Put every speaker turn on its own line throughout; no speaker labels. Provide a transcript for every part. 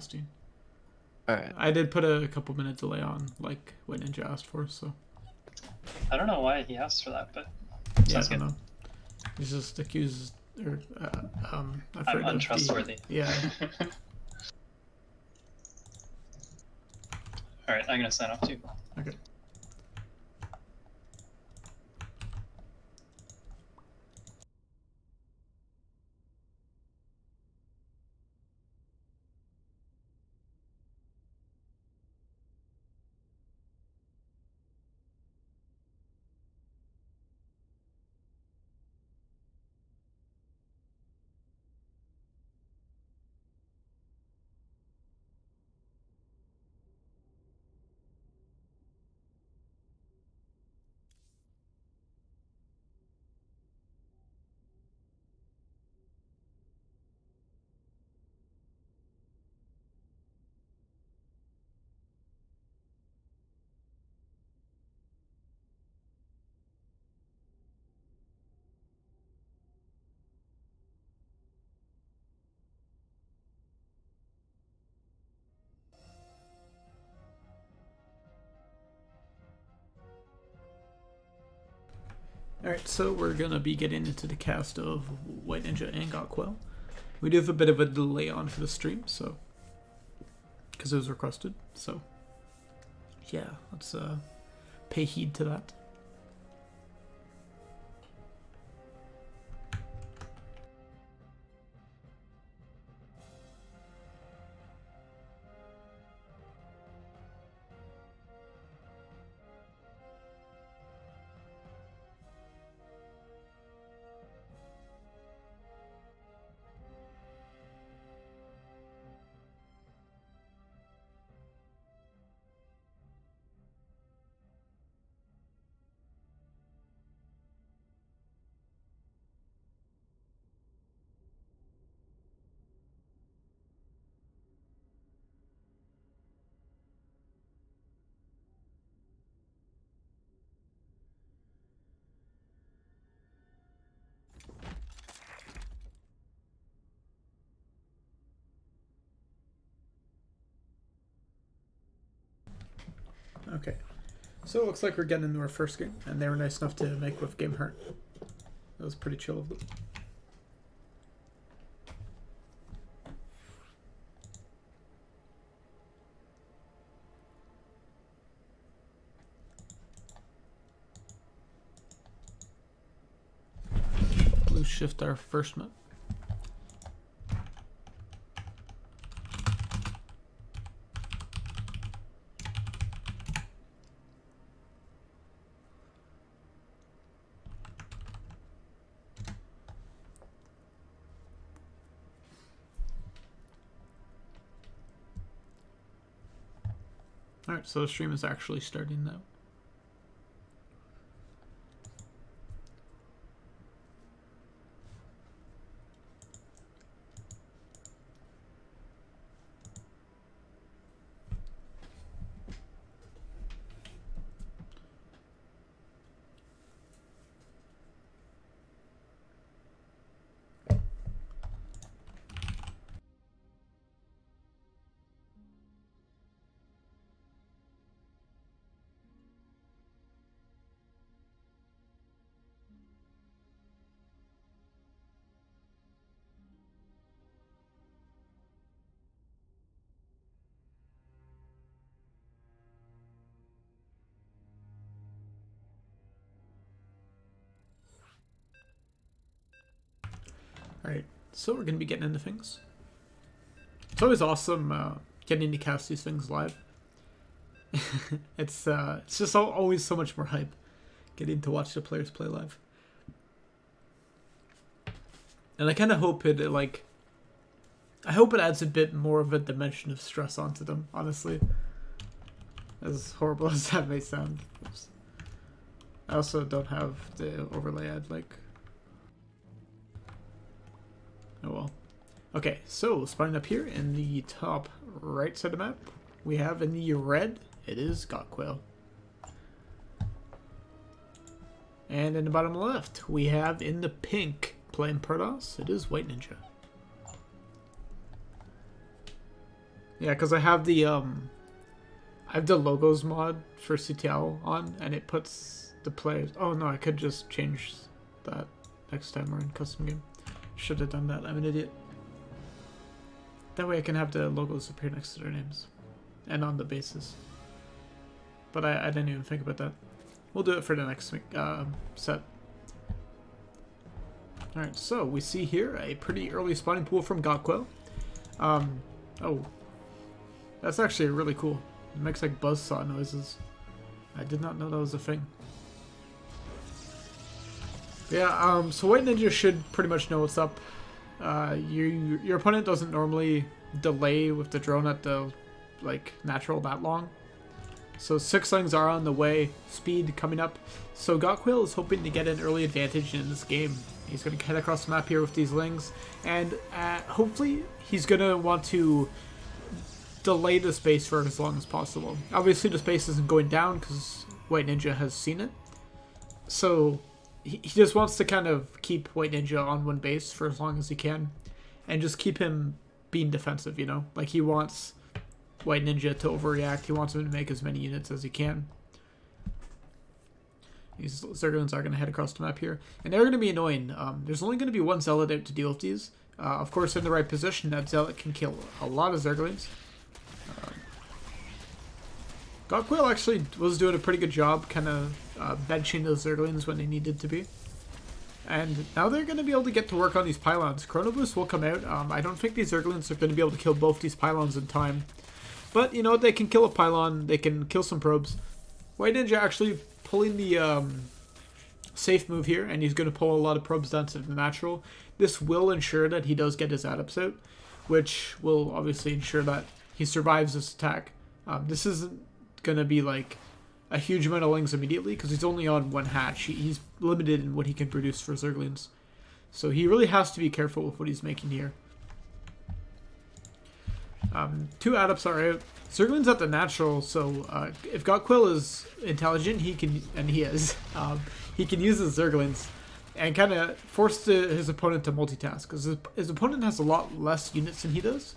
casting.
Alright.
I did put a couple minute delay on, like WhiteNinja asked for, so.
I don't know why he asked for that, but
Yeah, I
sounds
don't
good.
know. He's just accused, or,
I'm
afraid
untrustworthy.
of the, yeah.
Alright, I'm gonna sign off too.
Okay. Alright, so we're gonna be getting into the cast of WhiteNinja and Gotquail. We do have a bit of a delay on for the stream, so because it was requested, so yeah, let's pay heed to that. Okay, so it looks like we're getting into our first game, and they were nice enough to make with Game Heart. That was pretty chill of them. Blue shift our first map. Alright, so the stream is actually starting now. Alright, so we're going to be getting into things. It's always awesome getting to cast these things live. It's just always so much more hype getting to watch the players play live. And I kind of hope it I hope it adds a bit more of a dimension of stress onto them, honestly. As horrible as that may sound. Oops. I also don't have the overlay I'd like. Oh well. Okay, so spawning up here in the top right side of the map, we have in the red, it is Gotquail. And in the bottom left, we have in the pink, playing Protoss, it is WhiteNinja. Yeah, because I have the logos mod for CTL on, and it puts the players. Oh no, I could just change that next time we're in custom game. Should have done that. I'm an idiot. That way I can have the logos appear next to their names, and on the bases. But I didn't even think about that. We'll do it for the next set. Alright, so we see here a pretty early spawning pool from Gotquail. Oh, that's actually really cool. It makes like buzzsaw noises. I did not know that was a thing. Yeah, so WhiteNinja should pretty much know what's up. Your opponent doesn't normally delay with the drone at the natural that long. So 6 lings are on the way, speed coming up. So Gotquail is hoping to get an early advantage in this game. He's going to head across the map here with these lings, and hopefully he's going to want to delay the space for as long as possible. Obviously the space isn't going down because WhiteNinja has seen it. So he just wants to kind of keep WhiteNinja on one base for as long as he can, and just keep him being defensive, you know? Like, he wants WhiteNinja to overreact. He wants him to make as many units as he can. These Zerglings are going to head across the map here, and they're going to be annoying. There's only going to be one Zealot out to deal with these. Of course, in the right position, that Zealot can kill a lot of Zerglings. Gotquail actually was doing a pretty good job kind of benching those Zerglings when they needed to be. And now they're going to be able to get to work on these pylons. Chrono Boost will come out. I don't think these Zerglings are going to be able to kill both these pylons in time. But, you know, they can kill a pylon. They can kill some probes. WhiteNinja actually pulling the safe move here, and he's going to pull a lot of probes down to the natural. This will ensure that he does get his adapts out, which will obviously ensure that he survives this attack. This isn't going to be like a huge amount of lings immediately because he's only on one hatch. He's limited in what he can produce for Zerglings. So he really has to be careful with what he's making here. 2 adapts are out. Zergling's at the natural, so if Gotquail is intelligent, he can, and he is, he can use his Zerglings and kind of force his opponent to multitask, because his opponent has a lot less units than he does.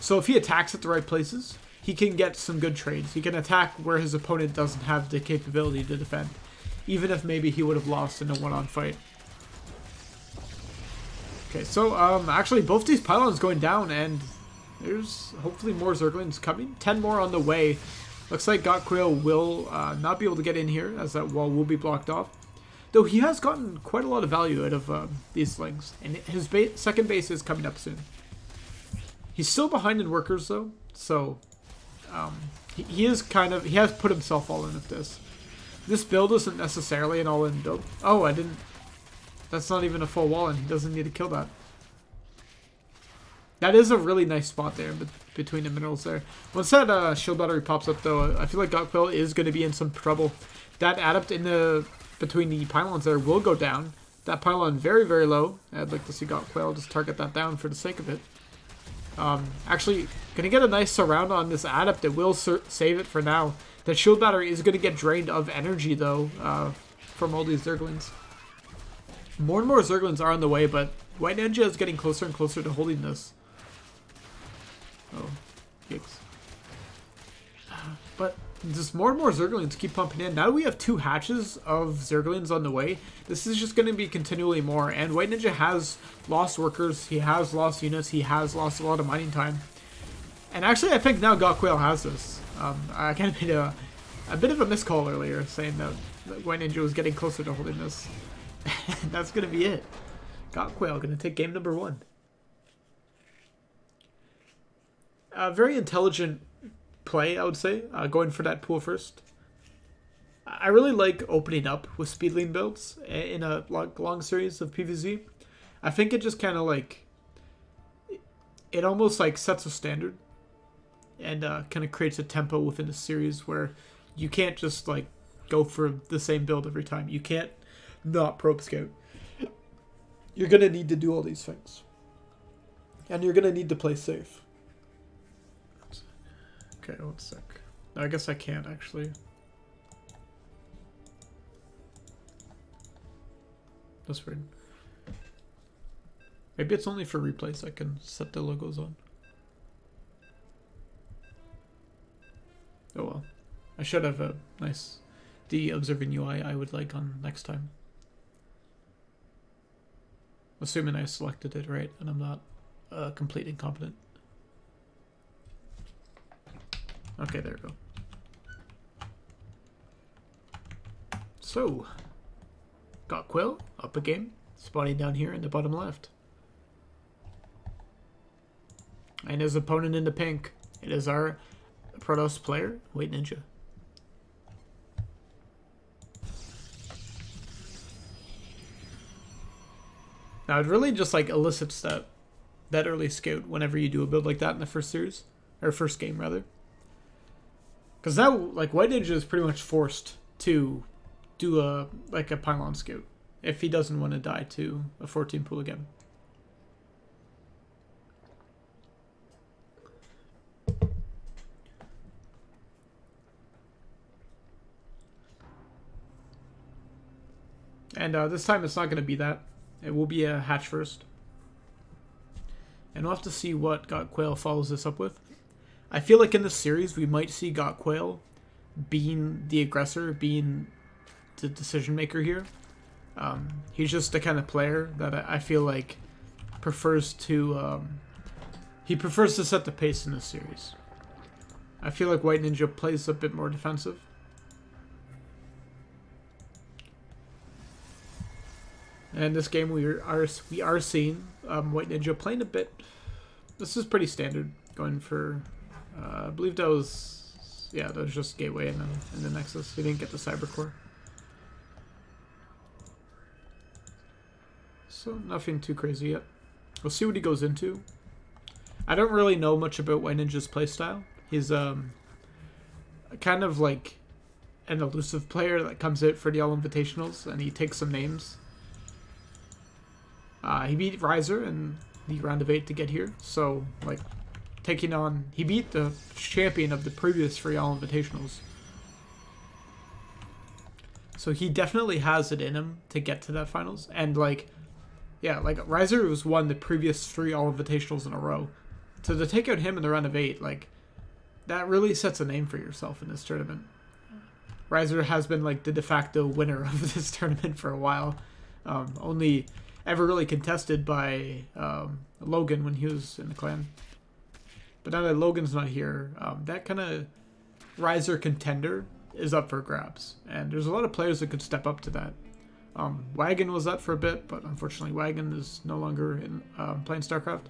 So if he attacks at the right places, he can get some good trades. He can attack where his opponent doesn't have the capability to defend, even if maybe he would have lost in a one-on fight. Okay, so actually both these pylons going down, and there's hopefully more Zerglings coming. 10 more on the way. Looks like Gotquail will not be able to get in here, as that wall will be blocked off. Though he has gotten quite a lot of value out of these slings, and his second base is coming up soon. He's still behind in workers though, so he is he has put himself all in with this. This build isn't necessarily an all-in build. Oh, that's not even a full wall, and he doesn't need to kill that. That is a really nice spot there between the minerals there. Once that shield battery pops up though, I feel like Gotquail is going to be in some trouble. That adept in between the pylons there will go down. That pylon very, very low. I'd like to see Gotquail just target that down for the sake of it. Actually, going to get a nice surround on this adept that will save it for now. That shield battery is going to get drained of energy though from all these Zerglings. More and more Zerglings are on the way, but WhiteNinja is getting closer and closer to holding this. Oh, yikes. But just more and more Zerglings keep pumping in. Now we have 2 hatches of Zerglings on the way. This is just going to be continually more. And WhiteNinja has lost workers. He has lost units. He has lost a lot of mining time. And actually, I think now Gotquail has this. I kind of made a bit of a miscall earlier, saying that WhiteNinja was getting closer to holding this. And that's going to be it. Gotquail going to take game number 1. Very intelligent play, I would say, going for that pool first. I really like opening up with speedling builds in a long series of PvZ. I think it just kind of it almost sets a standard and kind of creates a tempo within the series where you can't just go for the same build every time. You can't not probe scout. You're going to need to do all these things. And you're going to need to play safe. Okay, 1 sec. I guess I can't actually. That's weird. Maybe it's only for replays I can set the logos on. should have a nice the observing UI I would like on next time. Assuming I selected it right and I'm not complete incompetent. Okay, there we go. So, Gotquail up a game, spawning down here in the bottom left. And his opponent in the pink, it is our Protoss player, WhiteNinja. Now it really just like elicits that early scout whenever you do a build like that in the first series, or first game rather. Because now like WhiteNinja is pretty much forced to do a pylon scout if he doesn't want to die to a 14 pool again. And this time it's not going to be that. It will be a hatch first. And we'll have to see what Gotquail follows this up with. I feel like in this series we might see Gotquail being the aggressor, being the decision maker here. He's just the kind of player that I feel like prefers to he prefers to set the pace in this series. I feel like WhiteNinja plays a bit more defensive. And this game we are seeing WhiteNinja playing a bit. This is pretty standard, going for I believe that was just Gateway and then the Nexus. He didn't get the Cybercore. So nothing too crazy yet. We'll see what he goes into. I don't really know much about WhiteNinja's playstyle. He's kind of like an elusive player that comes out for the Allinvitationals and he takes some names. He beat Riser in the round of 8 to get here, so like taking on, he beat the champion of the previous 3 Allinvitationals. So he definitely has it in him to get to that finals, and like, yeah, like Riser was won the previous 3 Allinvitationals in a row. So to take out him in the round of 8, like, that really sets a name for yourself in this tournament. Riser has been like the de facto winner of this tournament for a while. Only ever really contested by Logan when he was in the clan. But now that Logan's not here, that kind of Riser contender is up for grabs. And there's a lot of players that could step up to that. Wagon was that for a bit, but unfortunately Wagon is no longer in playing StarCraft.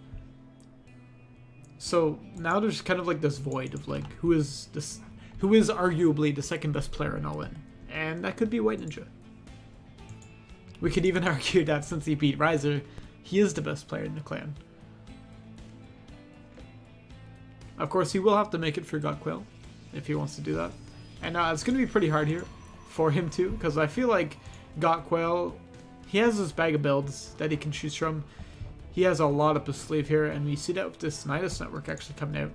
So now there's kind of like this void of like who is arguably the second best player in All In, and that could be WhiteNinja. We could even argue that since he beat Riser, he is the best player in the clan. Of course, he will have to make it for Gotquail if he wants to do that. And it's going to be pretty hard here for him too, because I feel like Gotquail, he has his bag of builds that he can choose from. He has a lot up his sleeve here, and we see that with this Nidus network actually coming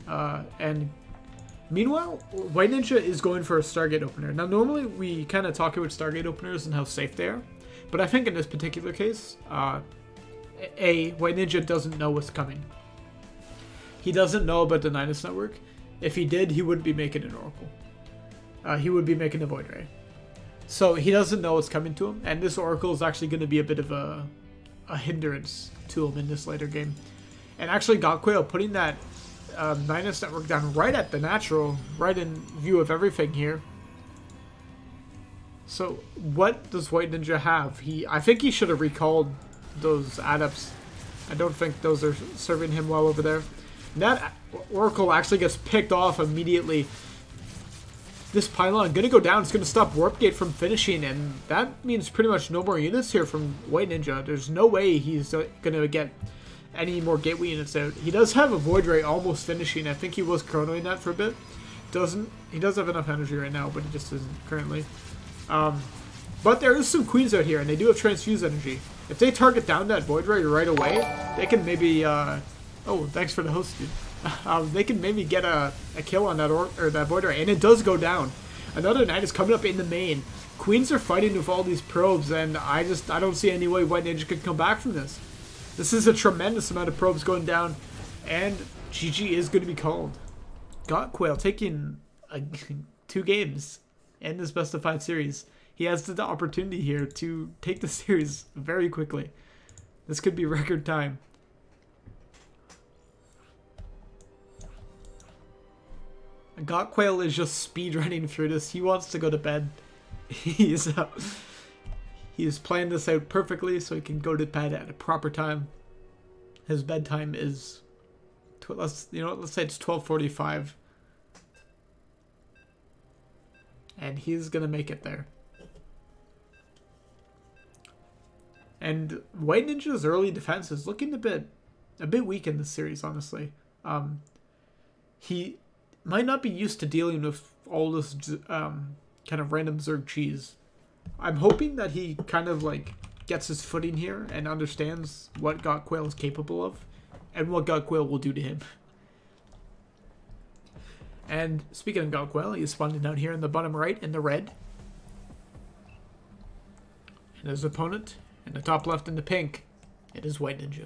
out. And meanwhile, WhiteNinja is going for a Stargate opener. Now, normally we kind of talk about Stargate openers and how safe they are, but I think in this particular case, WhiteNinja doesn't know what's coming. He doesn't know about the Nidus network. If he did, he wouldn't be making an Oracle. He would be making a Void Ray. So he doesn't know what's coming to him, and this Oracle is actually going to be a bit of a hindrance to him in this later game. And actually, Gotquail putting that Nidus network down right at the natural, right in view of everything here. So what does WhiteNinja have? I think he should have recalled those adepts. I don't think those are serving him well over there. And that Oracle actually gets picked off immediately. This pylon gonna go down. It's gonna stop Warp Gate from finishing, and that means pretty much no more units here from WhiteNinja. There's no way he's gonna get any more gateway units out. He does have a Void Ray almost finishing. I think he was chronoing that for a bit. He does have enough energy right now, but he just isn't currently. But there is some queens out here, and they do have transfuse energy. If they target down that Void Ray right away, they can maybe oh, thanks for the host, dude. They can maybe get a kill on that that Void Ray, and it does go down. Another knight is coming up in the main. Queens are fighting with all these probes, and I don't see any way WhiteNinja could come back from this. This is a tremendous amount of probes going down, and GG is going to be called. Gotquail taking 2 games in this best of 5 series. He has the opportunity here to take the series very quickly. This could be record time. Gotquail is just speedrunning through this. He wants to go to bed. He's planned this out perfectly so he can go to bed at a proper time. His bedtime is, let's say it's 12:45, and he's gonna make it there. And WhiteNinja's early defense is looking a bit weak in this series, honestly. He might not be used to dealing with all this kind of random Zerg cheese. I'm hoping that he kind of like gets his footing here and understands what Gotquail is capable of and what Gotquail will do to him. And speaking of Gotquail, he's spawning down here in the bottom right in the red. And his opponent in the top left in the pink, it is WhiteNinja.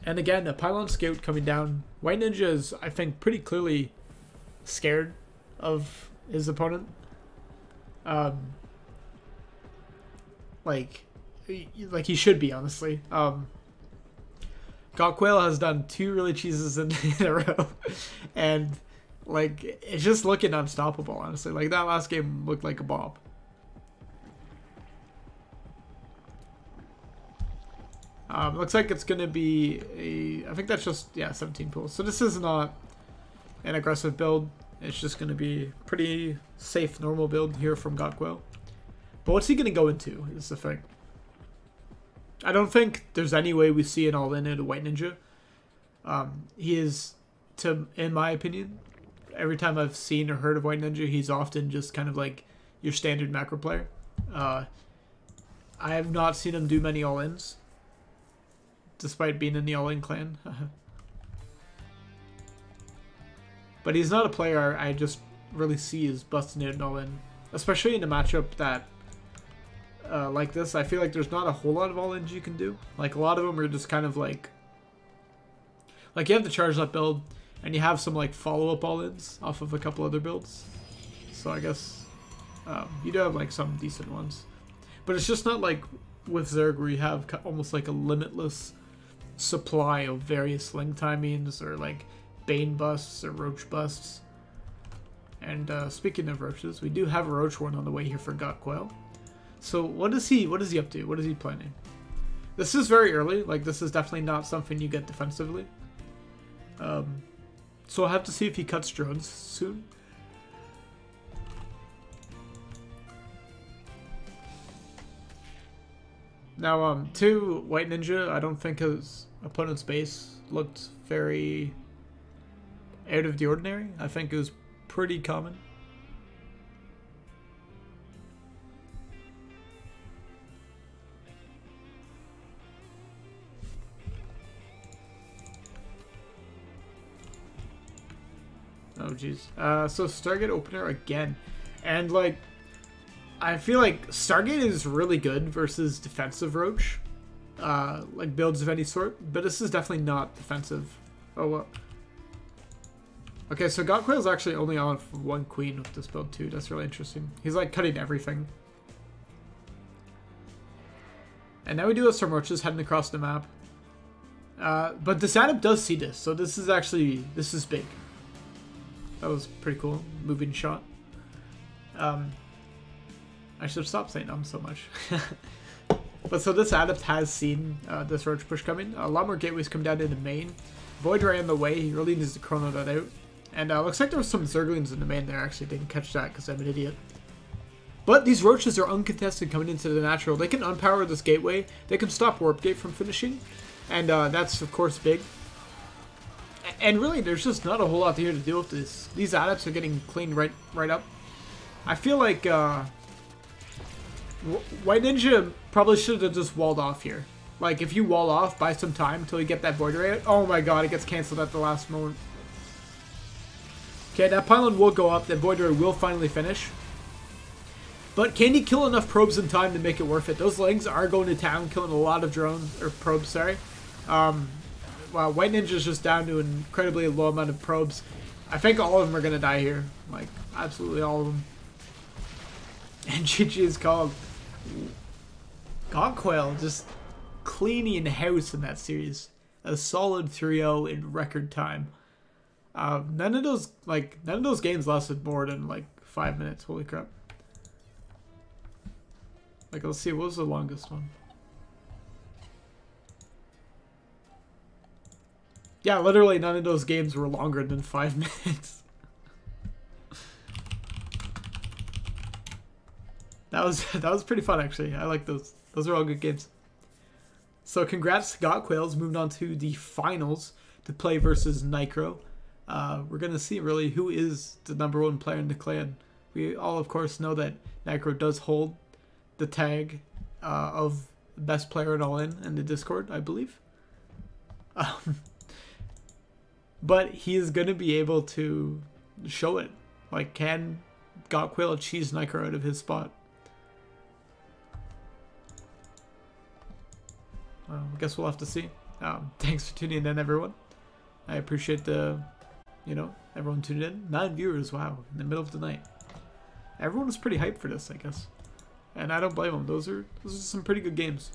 And again, a pylon scout coming down. WhiteNinja is, I think, pretty clearly scared of his opponent. Like he should be, honestly. Gotquail has done 2 really cheeses in a row, and like it's just looking unstoppable, honestly. Like that last game looked like a bomb. Looks like it's gonna be I think that's just 17 pools. So this is not an aggressive build. It's just gonna be pretty safe, normal build here from Gotquail. But what's he gonna go into is the thing. I don't think there's any way we see an all-in into WhiteNinja. He is, in my opinion, every time I've seen or heard of WhiteNinja, he's often just kind of like your standard macro player. I have not seen him do many all-ins, despite being in the all-in clan. But he's not a player I just really see as busting out an all-in, especially in a matchup that like this. I feel like there's not a whole lot of all-ins you can do. Like a lot of them are just kind of like you have the charge up build, and you have some like follow-up all-ins off of a couple other builds. So I guess you do have like some decent ones, but it's just not like with Zerg where you have almost like a limitless supply of various sling timings or like Bane busts or Roach busts. And speaking of Roaches, we do have a Roach one on the way here for Gotquail. So what is he up to? What is he planning? This is very early. Like this is definitely not something you get defensively. So I'll have to see if he cuts drones soon. Now, to WhiteNinja, I don't think his opponent's base looked very out of the ordinary. I think it was pretty common. Oh jeez. So Stargate opener again, and like I feel like Stargate is really good versus defensive Roach, like builds of any sort, but this is definitely not defensive. Oh what? Okay, so Gotquail is actually only on for 1 queen with this build too. That's really interesting. He's like cutting everything. And now we do have some Roaches heading across the map. But this adept does see this, so this is big. That was pretty cool. Moving shot. I should stop saying so much. But so this adept has seen this Roach push coming. A lot more gateways come down into main. Void Ray on the way. He really needs to chrono that out. And looks like there was some Zerglings in the main there. Actually didn't catch that because I'm an idiot. But these Roaches are uncontested coming into the natural. They can unpower this gateway. They can stop Warp Gate from finishing. And that's, of course, big. And really, there's just not a whole lot here to deal with this. These adepts are getting cleaned right up. I feel like WhiteNinja probably should have just walled off here. Like, if you wall off, buy some time until you get that Void Ray out. Oh my god, it gets cancelled at the last moment. Okay, that pylon will go up. That Void Ray will finally finish. But can he kill enough probes in time to make it worth it? Those legs are going to town, killing a lot of drones, or probes, sorry. wow, WhiteNinja's just down to an incredibly low amount of probes. I think all of them are gonna die here. Like, absolutely all of them. And GG is called. Gotquail just cleaning house in that series. A solid 3-0 in record time. None of those games lasted more than like 5 minutes. Holy crap! Like, let's see, what was the longest one? Yeah, literally none of those games were longer than 5 minutes. That was pretty fun, actually. I like those. Those are all good games. So congrats to Gotquails. Moving on to the finals to play versus Nicro. We're going to see really who is the #1 player in the clan. We all, of course, know that Nicro does hold the tag of best player in All-In the Discord, I believe. But he is going to be able to show it. Like, can Gotquail cheese Nicro out of his spot? I guess we'll have to see. Thanks for tuning in, everyone. I appreciate everyone tuned in. 9 viewers, wow, in the middle of the night. Everyone was pretty hyped for this, I guess. And I don't blame them. Those are some pretty good games.